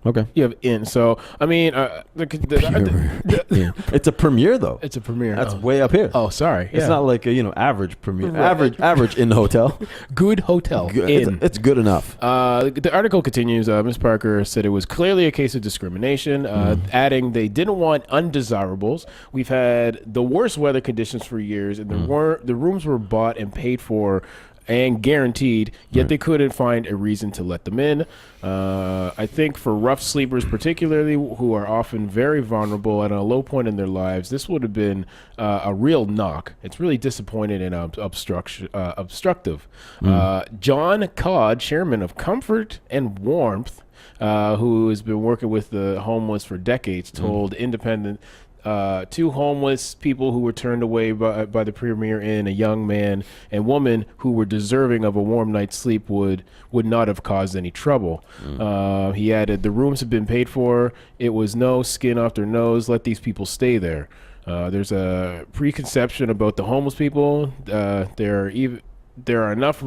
Okay. You have Inn. So, I mean, it's a Premier, though. It's a Premier. That's way up here. Oh, sorry. It's not like a, average Premier. Average Inn hotel. Good hotel. Good. It's good enough. The article continues. Ms. Parker said it was clearly a case of discrimination, adding they didn't want undesirables. We've had the worst weather conditions for years, and the rooms were bought and paid for and guaranteed, yet they couldn't find a reason to let them in. I think for rough sleepers particularly, who are often very vulnerable at a low point in their lives, this would have been a real knock. It's really disappointing and obstructive. John Codd, chairman of Comfort and Warmth, who has been working with the homeless for decades, told Independent two homeless people who were turned away by the Premier Inn, a young man and woman who were deserving of a warm night's sleep, would not have caused any trouble. He added, the rooms have been paid for. It was no skin off their nose. Let these people stay there. There's a preconception about the homeless people. There are enough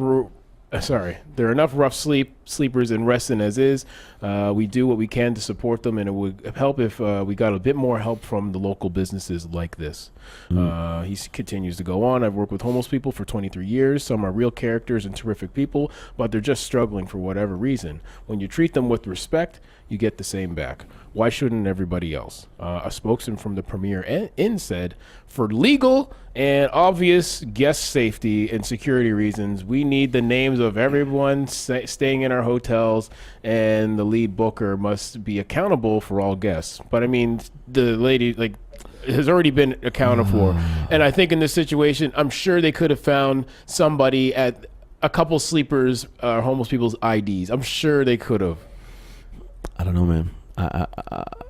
rough sleep sleepers and resting as is. We do what we can to support them, and it would help if we got a bit more help from the local businesses like this. He continues to go on. I've worked with homeless people for 23 years. Some are real characters and terrific people, but they're just struggling for whatever reason. When you treat them with respect, you get the same back. Why shouldn't everybody else? A spokesman from the Premier Inn said, for legal and obvious guest safety and security reasons, we need the names of everyone staying in our hotels, and the lead booker must be accountable for all guests. But I mean, the lady, like, has already been accounted for. And I think in this situation, I'm sure they could have found somebody at a couple sleepers, homeless people's IDs. I'm sure they could have. I don't know, man.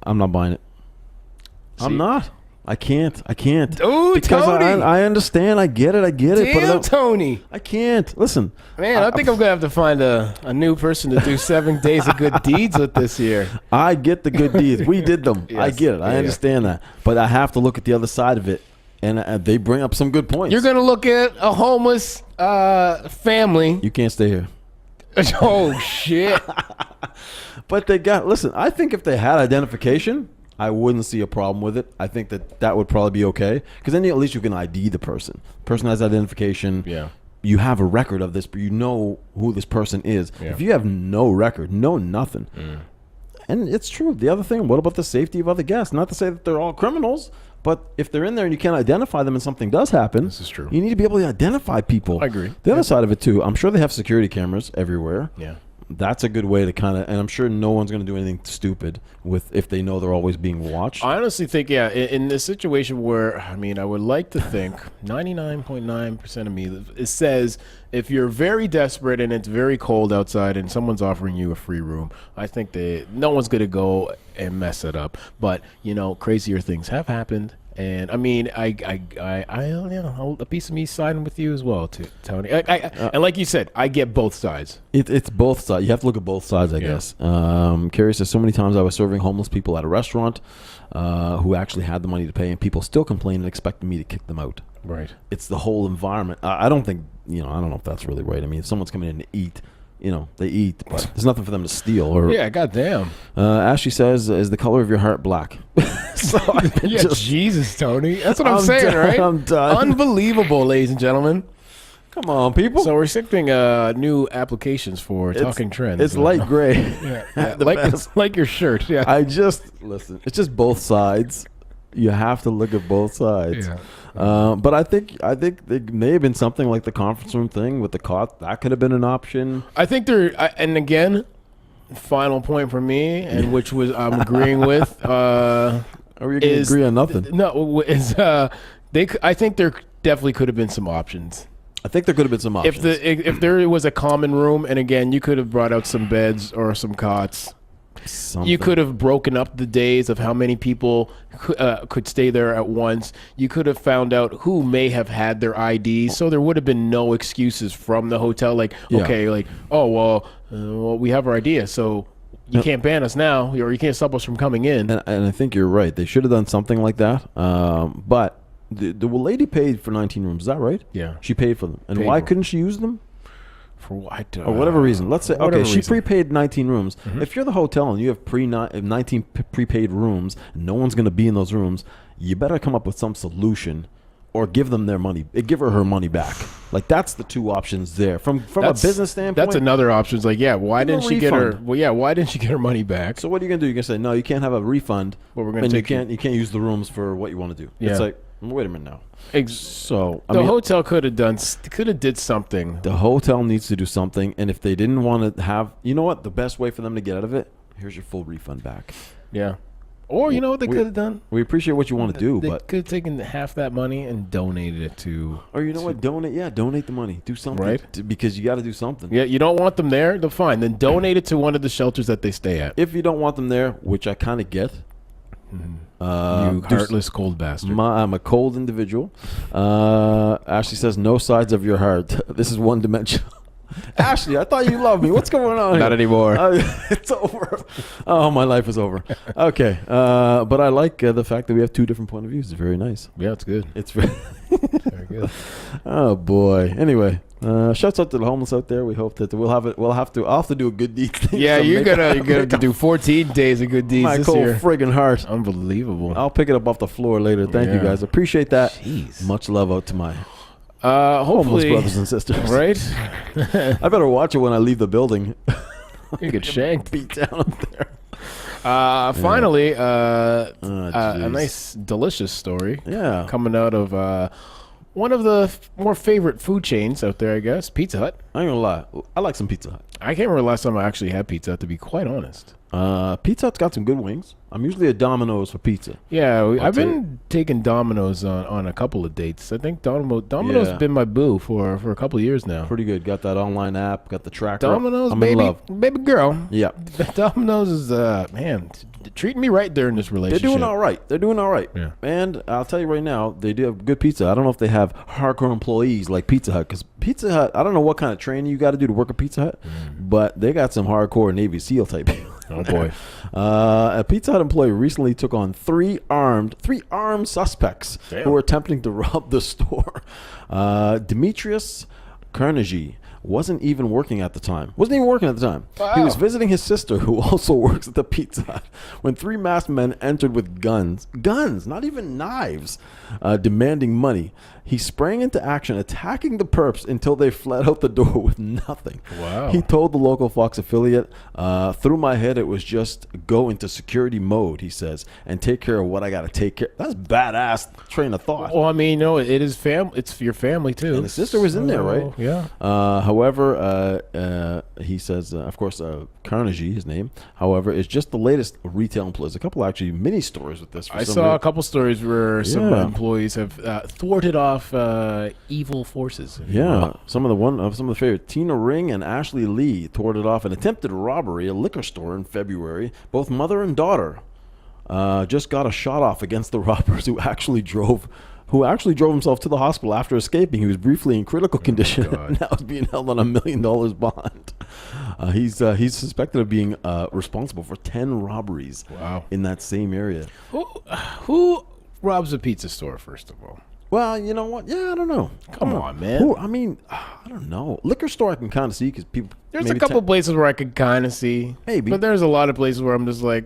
I'm not buying it. See? I'm not. I can't. Ooh, because Tony. I understand. I get it. Damn, but Tony. I can't. Listen. Man, I think I'm going to have to find a new person to do 7 days of good deeds with this year. I get the good deeds. We did them. Yes. I get it. I understand that. But I have to look at the other side of it. And they bring up some good points. You're going to look at a homeless family. You can't stay here. Oh, shit. But listen, I think if they had identification, I wouldn't see a problem with it. I think that would probably be okay. Because then at least you can ID the person. Person has identification. Yeah. You have a record of this, but you know who this person is. Yeah. If you have no record, no nothing. And it's true. The other thing, what about the safety of other guests? Not to say that they're all criminals, but if they're in there and you can't identify them and something does happen, this is true. You need to be able to identify people. I agree. The other side of it, too, I'm sure they have security cameras everywhere. Yeah. That's a good way to kind of, and I'm sure no one's going to do anything stupid if they know they're always being watched. I honestly think, yeah, in this situation where, I mean, I would like to think 99.9% of me, it says if you're very desperate and it's very cold outside and someone's offering you a free room, I think no one's going to go and mess it up. But, you know, crazier things have happened. And I mean, a piece of me siding with you as well, too, Tony. And like you said, I get both sides. It's both sides. You have to look at both sides, I guess. Carrie says, so many times I was serving homeless people at a restaurant who actually had the money to pay, and people still complain and expected me to kick them out. Right. It's the whole environment. I don't think, I don't know if that's really right. I mean, if someone's coming in to eat, they eat, but there's nothing for them to steal. Yeah, goddamn. Ashley says, is the color of your heart black? So Jesus, Tony. That's what I'm saying, done, right? I'm done. Unbelievable, ladies and gentlemen. Come on, people. So we're accepting new applications for Talking Trends. It's light gray. Yeah. like your shirt. Yeah. Listen, it's just both sides. You have to look at both sides. Yeah. But I think there may have been something like the conference room thing with the cot. That could have been an option. I think and again, final point for me, and which was I'm agreeing with. Are we going to agree on nothing? No, I think there definitely could have been some options. I think there could have been some options. If there was a common room, and again, you could have brought out some beds or some cots. Something. You could have broken up the days of how many people could stay there at once. You could have found out who may have had their IDs, so there would have been no excuses from the hotel. Like, okay, like, oh well, we have our idea, so you can't ban us now, or you can't stop us from coming in. And I think you're right. They should have done something like that. But the lady paid for 19 rooms. Is that right? Yeah, she paid for them. And why couldn't she use them? For what? Or whatever reason. Let's say, okay, she prepaid 19 rooms. Mm-hmm. If you're the hotel and you have 19 prepaid rooms, and no one's going to be in those rooms, you better come up with some solution or give them their money. Give her her money back. Like, that's the two options there. From a business standpoint. That's another option. It's like, yeah, why didn't she get her? Well, yeah, why didn't she get her money back? So what are you going to do? You're going to say, no, you can't have a refund. Well, we're going to you can't use the rooms for what you want to do. Yeah. It's like, wait a minute now. So the hotel could have did something. The hotel needs to do something, and if they didn't want to have, you know what, the best way for them to get out of it, here's your full refund back. Yeah. Or you know what they could have done? We appreciate what you want to do, they but could have taken half that money and donated it to. Or you know what? Donate the money. Do something, right? Because you got to do something. Yeah, you don't want them there. Then fine. Then donate it to one of the shelters that they stay at. If you don't want them there, which I kind of get. You heartless cold bastard. I'm a cold individual. Ashley says, no sides of your heart. This is one dimensional. Ashley, I thought you loved me. What's going on here? Not anymore. It's over. Oh, my life is over. Okay. But I like the fact that we have two different point of views. It's very nice. Yeah, it's good. It's very good. Oh, boy. Anyway, Shouts out to the homeless out there. We hope that we'll have it. I'll have to do a good deed thing. Yeah, you're gonna do 14 days of good deeds this year. My cold friggin' heart. Unbelievable. I'll pick it up off the floor later. Thank you guys. Appreciate that. Jeez. Much love out to my hopefully, homeless brothers and sisters. Right? I better watch it when I leave the building. You get shanked. Beat down up there. Finally, a nice, delicious story. Yeah. Coming out of one of the more favorite food chains out there, I guess, Pizza Hut. I ain't gonna lie. I like some Pizza Hut. I can't remember the last time I actually had Pizza Hut, to be quite honest. Pizza Hut's got some good wings. I'm usually a Domino's for pizza. Yeah, I've been taking Domino's on a couple of dates. I think Domino's been my boo for a couple of years now. Pretty good. Got that online app. Got the tracker. Domino's, I'm baby, in love. baby girl. Yeah. Domino's is treating me right during this relationship. They're doing all right. Yeah. And I'll tell you right now, they do have good pizza. I don't know if they have hardcore employees like Pizza Hut, because Pizza Hut, I don't know what kind of training you got to do to work at Pizza Hut, but they got some hardcore Navy SEAL type people. Oh boy. A Pizza Hut employee recently took on three armed suspects who were attempting to rob the store. Demetrius Carnegie wasn't even working at the time. Wow. He was visiting his sister, who also works at the Pizza Hut, when three masked men entered with guns, not even knives, demanding money. He sprang into action, attacking the perps until they fled out the door with nothing. Wow. He told the local Fox affiliate, through my head, it was just go into security mode, he says, and take care of what I got to take care. That's badass train of thought. Well, I mean, it is it's your family, too. And the sister was in there, right? Yeah. However, he says, of course, Carnegie, his name, however, is just the latest retail employee. There's a couple, actually, mini stories with this. I saw a couple stories where some employees have thwarted off evil forces. Yeah, some of the favorite. Tina Ring and Ashley Lee thwarted off an attempted robbery at a liquor store in February. Both mother and daughter just got a shot off against the robbers, who actually drove himself to the hospital after escaping. He was briefly in critical condition and now is being held on $1 million bond. He's suspected of being responsible for 10 robberies. Wow. In that same area. Who robs a pizza store, first of all? Well, you know what? Yeah, I don't know. Come on, man. I don't know. Liquor store I can kind of see, because people. There's a couple places where I could kind of see. Maybe. But there's a lot of places where I'm just like,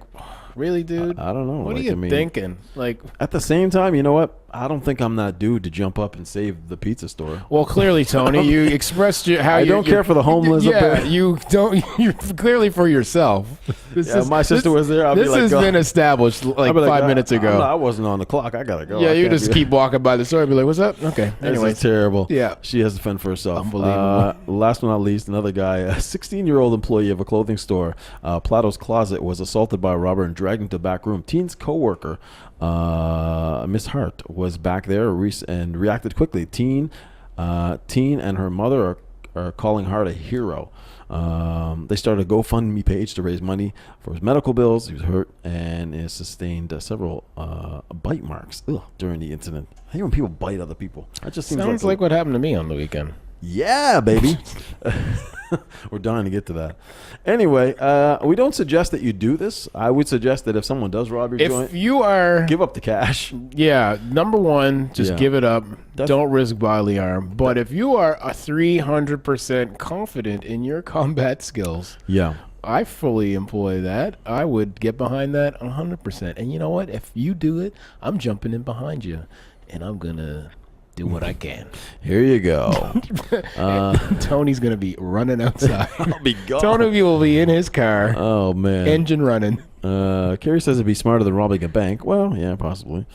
really, dude? I don't know. What are you thinking? Like, at the same time, you know what? I don't think I'm that dude to jump up and save the pizza store. Well, clearly, Tony, you expressed how I don't care for the homeless. Yeah, you don't. You're clearly for yourself. My sister was there. This has been established like 5 minutes ago. I wasn't on the clock. I gotta go. Yeah, you just keep walking by the store and be like, "What's up?" Okay. Anyway, it's terrible. Yeah, she has to fend for herself. Unbelievable. Last but not least, another guy, a 16-year-old employee of a clothing store, Plato's Closet, was assaulted by a robber and dragged into the back room. Teen's coworker, Miss Hart, was back there and reacted quickly. Teen and her mother are calling Hart a hero. They started a GoFundMe page to raise money for his medical bills. He was hurt and has sustained several bite marks during the incident. I hate when people bite other people. That just sounds like what happened to me on the weekend. Yeah, baby. We're dying to get to that. Anyway, we don't suggest that you do this. I would suggest that if someone does rob your joint, give up the cash. Yeah, number one, just give it up. Don't risk bodily harm. But if you are 300% confident in your combat skills, I fully employ that. I would get behind that 100%. And you know what? If you do it, I'm jumping in behind you, and I'm gonna do what I can. Here you go. Tony's gonna be running outside. I'll be gone. Tony will be in his car. Oh man, engine running. Carrie says it'd be smarter than robbing a bank. Well, yeah, possibly.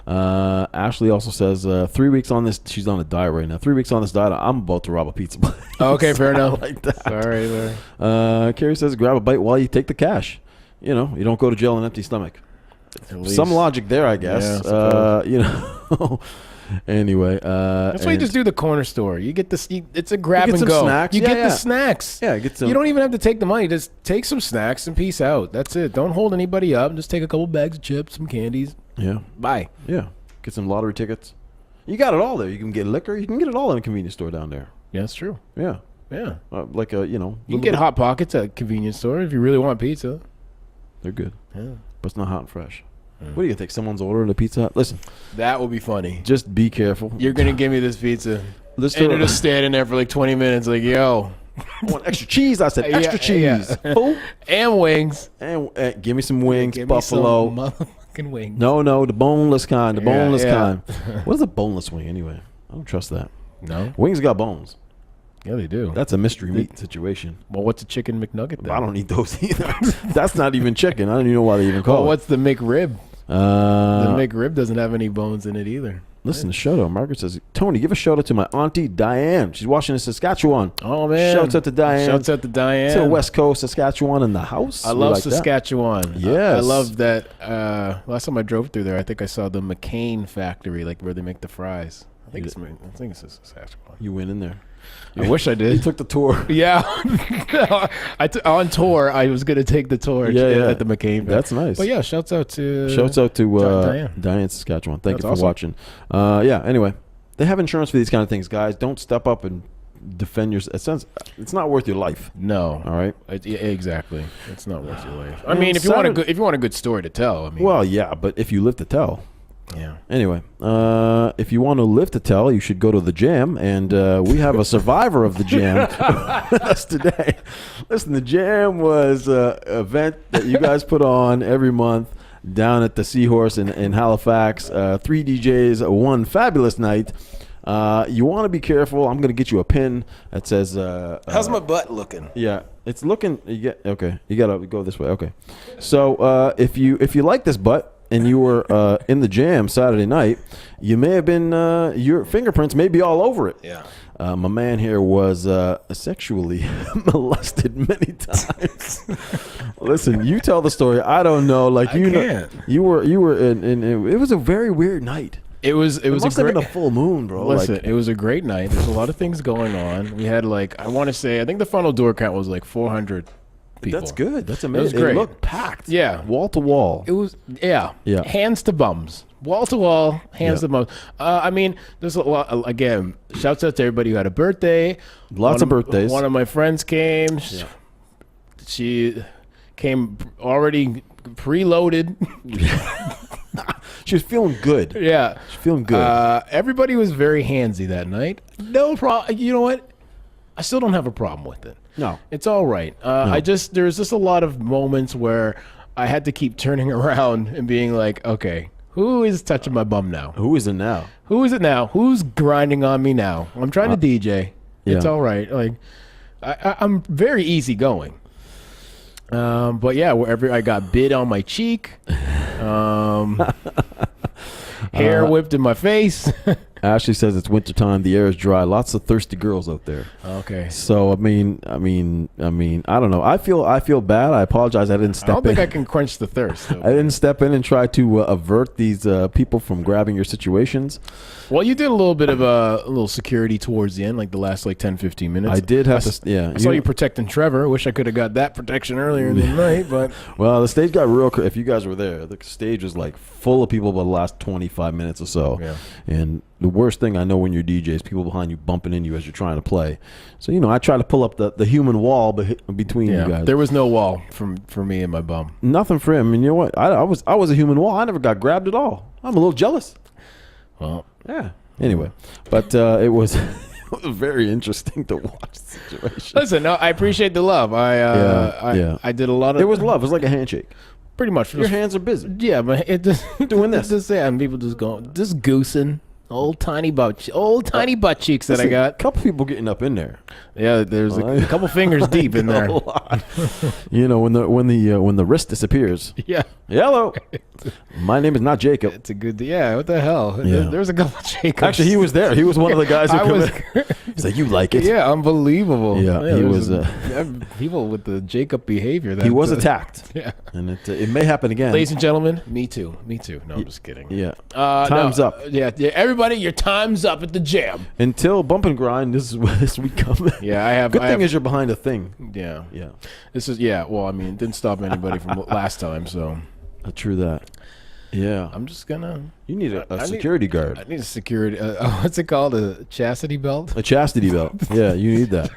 Ashley also says 3 weeks on this. She's on a diet right now. 3 weeks on this diet. I'm about to rob a pizza place. Okay, fair enough. Like that. Sorry there. Carrie says grab a bite while you take the cash. You know, you don't go to jail on an empty stomach. Some logic there, I guess. Yeah, you know. Anyway, that's why you just do the corner store. You get this. It's a grab and go. Snacks. You get the snacks. Yeah, get some. You don't even have to take the money. Just take some snacks and peace out. That's it. Don't hold anybody up. Just take a couple bags of chips, some candies. Yeah. Bye. Yeah. Get some lottery tickets. You got it all there. You can get liquor. You can get it all in a convenience store down there. Yeah, that's true. Yeah. Yeah. Like a You can get Hot Pockets at a convenience store if you really want pizza. They're good. Yeah. But it's not hot and fresh. What do you think? Someone's ordering a Pizza Hut? Listen. That will be funny. Just be careful. You're going to give me this pizza. And you're just standing there for like 20 minutes, like, yo. I want extra cheese. I said extra cheese. Fool. And wings. And give me some wings, give buffalo. Me some motherfucking wings. No, the boneless kind. The boneless kind. What is a boneless wing anyway? I don't trust that. No. Wings got bones. Yeah, they do. That's a mystery meat situation. Well, what's a chicken McNugget then? I don't eat those either. That's not even chicken. I don't even know why they even call it. What's the McRib? The McRib doesn't have any bones in it either. Listen, shout out. Margaret says, Tony, give a shout out to my auntie Diane. She's watching in Saskatchewan. Oh, man. Shouts out to Diane. Shouts out to Diane. To the West Coast, Saskatchewan in the house. I love Saskatchewan. Yes. I love that. Last time I drove through there, I think I saw the McCain factory, like where they make the fries. I think it's Saskatchewan. You went in there. I wish I did. You took the tour. Yeah. On tour, I was going to take the tour at the McCain. That's nice. But yeah, shouts out to Diane, Saskatchewan. Thank you for watching. Anyway, they have insurance for these kind of things, guys. Don't step up and defend your. It's not worth your life. No. All right. Exactly. It's not worth your life. I mean, if you want a good story to tell. I mean, well, yeah, but if you live to tell. Yeah. Anyway, if you want to live to tell, you should go to the Jam, and we have a survivor of the Jam with us today. Listen, the Jam was an event that you guys put on every month down at the Seahorse in Halifax. 3 DJs, one fabulous night. You want to be careful. I'm going to get you a pin that says... how's my butt looking? Yeah, it's looking... Okay, you got to go this way. Okay. So if you like this butt, and you were in the Jam Saturday night, you may have been, your fingerprints may be all over it. Yeah. My man here was sexually molested many times. Listen, you tell the story. I don't know. Like you were in it was a very weird night. It must have been a full moon, bro. Listen, it was a great night. There's a lot of things going on. We had I think the funnel door count was like 400 people. That's good. That's amazing. It was great. It looked packed. Yeah. Wall to wall. It was, hands to bums. Wall to wall, hands to bums. I mean, there's a lot, again, shouts out to everybody who had a birthday. Lots of birthdays. One of my friends came. Yeah. She came already preloaded. She was feeling good. Yeah. She's feeling good. Everybody was very handsy that night. No problem. You know what? I still don't have a problem with it. No. It's all right. No. There's just a lot of moments where I had to keep turning around and being like, okay, who is touching my bum now? Who is it now? Who is it now? Who's grinding on me now? I'm trying to DJ. It's all right. Like, I'm very easygoing. But yeah, wherever I got bit on my cheek, hair whipped in my face. Ashley says it's wintertime. The air is dry. Lots of thirsty girls out there. Okay. So I mean, I don't know. I feel bad. I apologize. I didn't step in. I don't think I can quench the thirst. I didn't step in and try to avert these people from grabbing your situations. Well, you did a little bit of a little security towards the end, like the last 10, 15 minutes. I did have to. Yeah. I saw you protecting Trevor. Wish I could have got that protection earlier in the night, but well, the stage got real. If you guys were there, the stage was full of people for the last 25 minutes or so. Yeah. And the worst thing I know when you're DJ is people behind you bumping into you as you're trying to play. So I try to pull up the human wall between you guys. There was no wall for me and my bum. Nothing for him. And you know what? I was a human wall. I never got grabbed at all. I'm a little jealous. Well, yeah. Anyway, but it was very interesting to watch the situation. Listen, no, I appreciate the love. I did a lot of. It was love. It was like a handshake. Pretty much. Your hands are busy. Yeah, but it just doing this. And people just goosing. Old tiny butt cheeks that I got. A couple people getting up in there. Yeah, there's a couple fingers deep in there. A lot. When the wrist disappears. Yeah. Hello. My name is not Jacob. It's a good. Yeah. What the hell? Yeah. There's a couple Jacobs. Actually, he was there. He was one of the guys who came in. He's like, you like it? Yeah, unbelievable. Yeah, he was. People with the Jacob behavior. He was attacked. Yeah. And it may happen again. Ladies and gentlemen, me too. No, I'm just kidding. Yeah. Time's up. Yeah. Everybody, your time's up at the Jam. Until Bump and Grind, this is where this week comes. Yeah, I have. Good thing is you're behind a thing. Yeah. Yeah. This is Well, I mean, it didn't stop anybody from last time, so. True that. Yeah. I'm just gonna. You need a security guard. I need a security. What's it called? A chastity belt. A chastity belt. Yeah, you need that.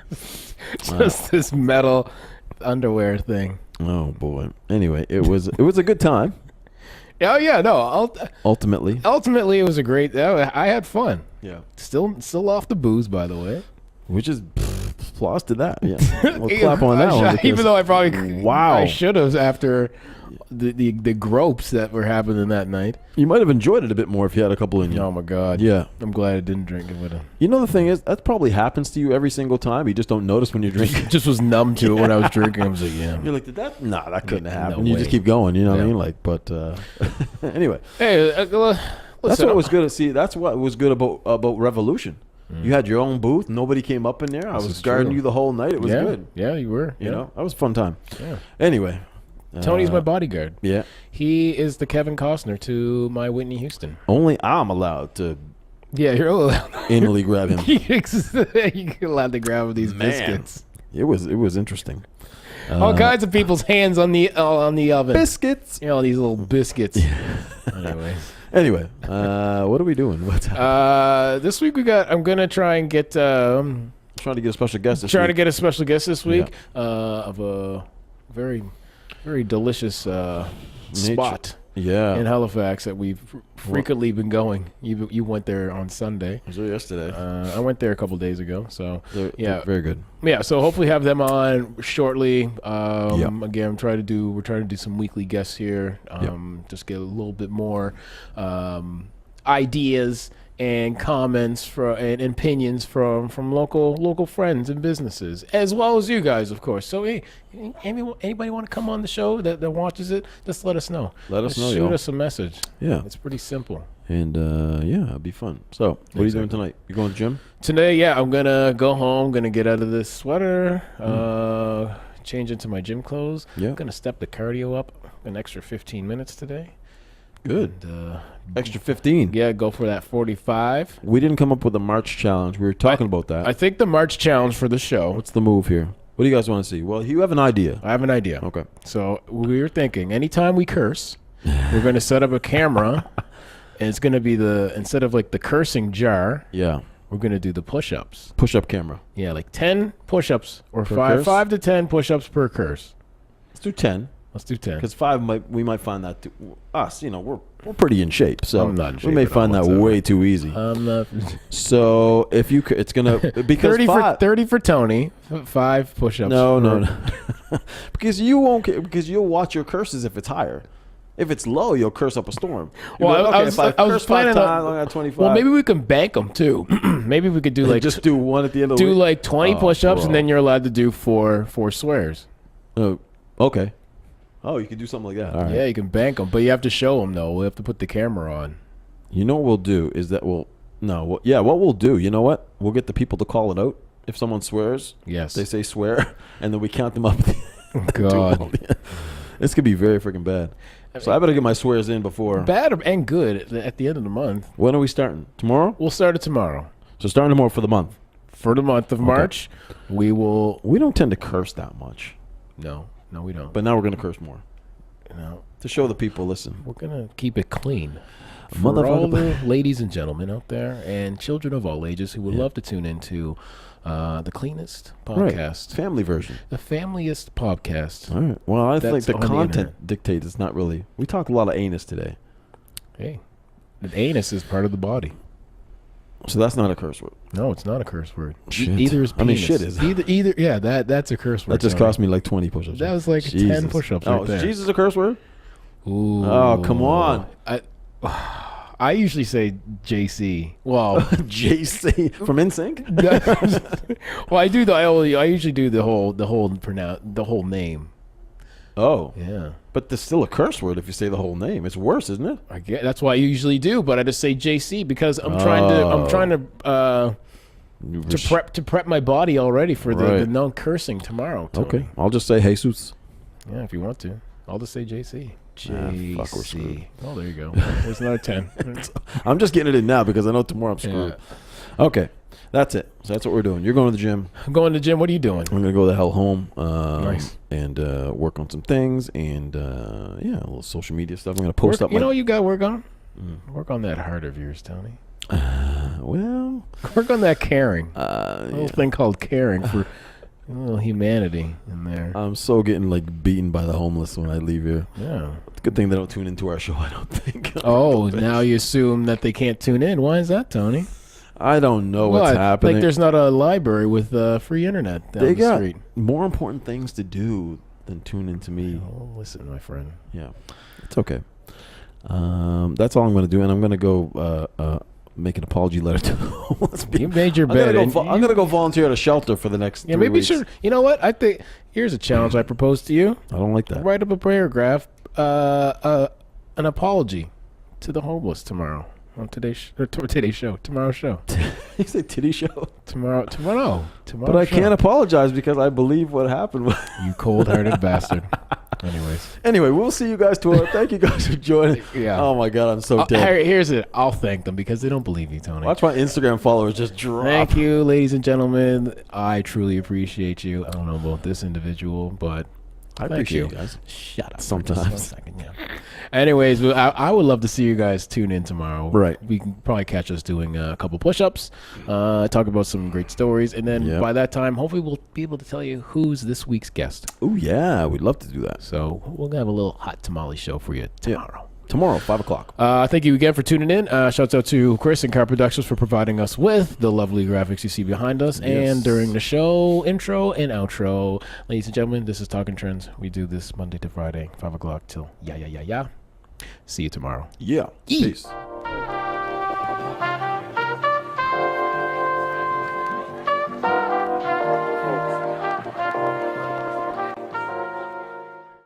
Just this metal underwear thing. Oh boy. Anyway, it was a good time. Oh yeah, no. Ultimately, Ultimately, it was a great. I had fun. yeah. Still off the booze, by the way. Which is applause to that. Yeah, we'll clap on that one. Even though I probably I wow, should have after the gropes that were happening that night. you might have enjoyed it a bit more if you had a couple in you. Oh my god. Yeah, I'm glad I didn't drink it with him. you know the thing is that probably happens to you every single time. You just don't notice when you're drinking. Just was numb to it when I was drinking. I was like, yeah. You're like, did that? Nah, that couldn't have No happened. You just way. keep going. You know what I mean? Like, but anyway, Hey, that's listen, what was good. See, that's what was good about Revolution. You had your own booth. Nobody came up in there. I was guarding you the whole night. It was good. Yeah, you were. You know, that was a fun time. Yeah. Anyway, Tony's my bodyguard. yeah. He is the Kevin Costner to my Whitney Houston. Only I'm allowed to Yeah, you're allowed. anally grab him. You're allowed to grab these Man. biscuits. It was interesting. All kinds of people's hands on the oven. Biscuits. You know, all these little biscuits. Anyway, what are we doing? What's This week I'm gonna try and get trying to get a special guest this trying to week. get a special guest this week of a very, very delicious spot Yeah. in Halifax that we've frequently been going. You went there on Sunday. I was there yesterday. I went there a couple days ago. So They're very good. yeah. So hopefully have them on shortly. Yeah. Again, we're trying to do some weekly guests here. Just get a little bit more ideas and comments and opinions from local friends and businesses, as well as you guys, of course. So hey, anybody want to come on the show that watches it? Just let us know. Let us know, Shoot y'all. us a message. Yeah. It's pretty simple. And yeah, it'll be fun. So, what are you doing tonight? You going to the gym? Today, yeah, I'm gonna go home. Gonna get out of this sweater. Change into my gym clothes. Yeah. I'm gonna step the cardio up an extra 15 minutes today. Good. And, Extra 15. yeah, go for that 45. We didn't come up with a March challenge. We were talking about that. I think the March challenge for the show. What's the move here? What do you guys want to see? Well, you have an idea. I have an idea. Okay. So we were thinking, anytime we curse, we're gonna set up a camera, and it's gonna be instead of like the cursing jar, Yeah. we're gonna do the push-ups. Push-up camera. Yeah, like 10 push-ups or Per five curse? to 10 push-ups per curse. Let's do 10. Let's do 10. Because 5 we might find that us, we're pretty in shape. So I'm not in we shape may at all find that whatsoever. way too easy. I'm not. So if you it's gonna because 30 for Tony, 5 push-ups. no. because you won't because you'll watch your curses if it's higher. If it's low, you'll curse up a storm. Well, You'll be I like, was if I planning curse 5 on- times, I got 25. Well, maybe we can bank them too. Maybe we could do like just do one at the end of the week. like 20 push-ups, bro. and then you're allowed to do four swears. Oh, okay. Oh, you could do something like that. All right. Yeah, you can bank them, but you have to show them though. We have to put the camera on. You know what we'll do is that what we'll do, you know what? We'll get the people to call it out. If someone swears, Yes. they say swear, and then we count them up. God. This could be very freaking bad. So I better get my swears in before. Bad and good at the end of the month. When are we starting? Tomorrow? We'll start it tomorrow. So starting tomorrow for the month. For the month of March, we will. We don't tend to curse that much, No, we don't. but now we're going to curse more No, to show the people, listen. we're gonna keep it clean. For all the ladies and gentlemen out there, and children of all ages who would love to tune into the cleanest podcast, Family version. the familiest podcast. All right. Well, I think That's the on the content internet. dictates it's not really. We talked a lot of anus today. Hey, the anus is part of the body. So that's not a curse word. No, it's not a curse word. Shit. Either is I mean, penis. shit is. Either. Yeah, that's a curse word. That just Tony. cost me like 20 push-ups. That was like 10 Jesus. push-ups Oh, right there. is Jesus a curse word? Ooh. Oh, come on. I usually say JC. Well, JC from NSYNC? well, I do the. I usually do the whole name. Oh, Yeah, but there's still a curse word if you say the whole name. It's worse, isn't it? I get. That's why I usually do. But I just say JC because I'm trying to prep my body already for the no cursing tomorrow. Tony. Okay, I'll just say Jesus. Yeah, if you want to, I'll just say JC. JC. fuck, we're screwed. Oh, there you go. There's another 10. I'm just getting it in now because I know tomorrow I'm screwed. Yeah. Okay, that's it. So that's what we're doing. You're going to the gym. I'm going to the gym. What are you doing? I'm gonna go the hell home. Nice. And work on some things and a little social media stuff. I'm gonna post up. You know what you got to work on? Work on that heart of yours, Tony. Well, Work on that caring. A little thing called caring for A little humanity in there. I'm so getting like beaten by the homeless when I leave here. Yeah. It's a good thing they don't tune into our show, I don't think. Oh, now you assume that they can't tune in. Why is that, Tony? I don't know what's happening. Like there's not a library with free internet down the street. More important things to do than tune into me. Oh, listen, my friend. Yeah, it's okay. That's all I'm going to do, and I'm going to go make an apology letter to the homeless people. You made your bed. I'm going to go volunteer at a shelter for the next 3 maybe weeks. You know what? I think here's a challenge I propose to you. I don't like that. Write up a paragraph, an apology to the homeless tomorrow. On tomorrow's show. You say titty show? Tomorrow. But I can't apologize because I believe what happened. You cold-hearted bastard. Anyway, we'll see you guys tomorrow. Thank you guys for joining. Yeah. Oh my God, I'm so dead. Here's it. I'll thank them because they don't believe you, Tony. Watch my Instagram followers just drop. Thank you, ladies and gentlemen. I truly appreciate you. I don't know about this individual, but I appreciate you guys. Shut up. Sometimes. For just 1 second, yeah. Anyways, I would love to see you guys tune in tomorrow. Right. We can probably catch us doing a couple push-ups, talk about some great stories, and then by that time, hopefully we'll be able to tell you who's this week's guest. Oh, yeah. We'd love to do that. So we're going to have a little hot tamale show for you tomorrow. Yeah. Tomorrow, 5 o'clock. Thank you again for tuning in. Shouts out to Chris and Car Productions for providing us with the lovely graphics you see behind us and during the show, intro and outro. Ladies and gentlemen, this is Talking Trends. We do this Monday to Friday, 5 o'clock till yeah. See you tomorrow. Yeah. Peace.